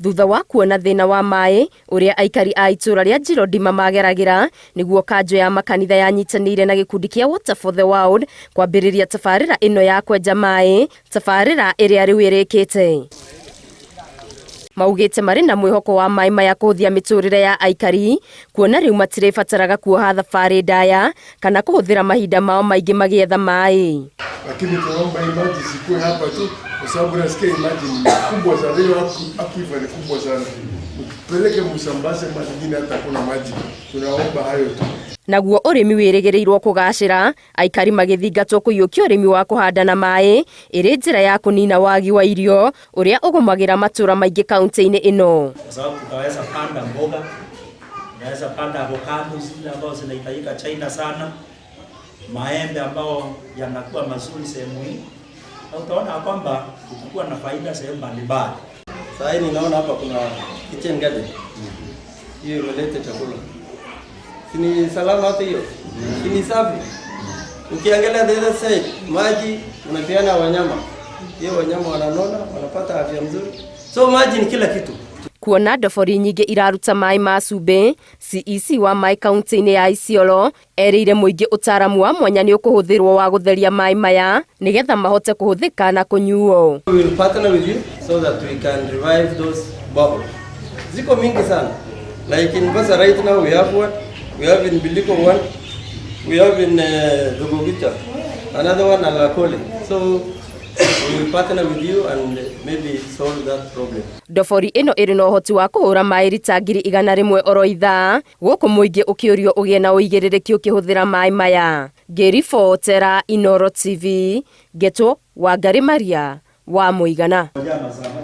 thutha wa kuona thina wa mai uria aikari a itura ria Jilo Dima mageragira niguo kanjo ya makanitha yanyitanire na gikundi kia Water for the World kwambiriria tabarira ino ya kwenja mai, tabarira iria riu irikite. Maugite mari na mwihoko wa mai maya kuhuthia miturire ya aikari, kuona riu matiribataraga kuoha thabari ndaya kana kuhuthira mahinda mao maingi magietha mai. Lakini tunaomba maji sikue hapa tu kwa sababu nasikia maji kubwa sana, leo akifa ni kubwa sana. Peleke Musambase maji hata kuna maji. Tunaomba hayo tu. Naguo urimi wirigirirwo kugacira, aikari magithingatwo kuyukia urimi wa kuhanda na mai iri njira ya kunina wagi wa irio uria ugumagira matura maingi kaunti-ini ino. Kwa sababu tutaweza panda mboga, tunaweza panda avocado zile ambazo zinahitajika China sana, maembe ambao yanakuwa mazuri sehemu hii. Na utaona kwamba tutakuwa na faida sehemu mbalimbali. Sasa hivi ninaona hapa kuna kitchen garden. Hiyo imeleta chakula. Sini salama hata hiyo. Sini safi. Ukiangalia the other side, maji unapeana wanyama. Hiyo wanyama wananona, wanapata afya nzuri. So maji ni kila kitu. Kuona ndobori nyingi iraruta mai ma cumbi, CEC wa mai kaunti-ini ya Isiolo erire muingi utaramu wa mwanya ni ukuhuthirwo wa gutheria mai maya nigetha mahote kuhuthika na kunyuo. We will partner with you so that we can revive those bubbles. Ziko mingi sana. Like in Basa right now we have one, we have in Biliko one, we have in Dugogita, another one Alakole. So we will partner with you and maybe solve that problem. Ndobori ino iri no hoti wa kuhura mai rita 100 oro ithaa, guku muingi ukiurio ugie na uigiririki ukihuthira mai maya. Ngiribotera Inooro TV, Geto Wangari Maria wa Muigana.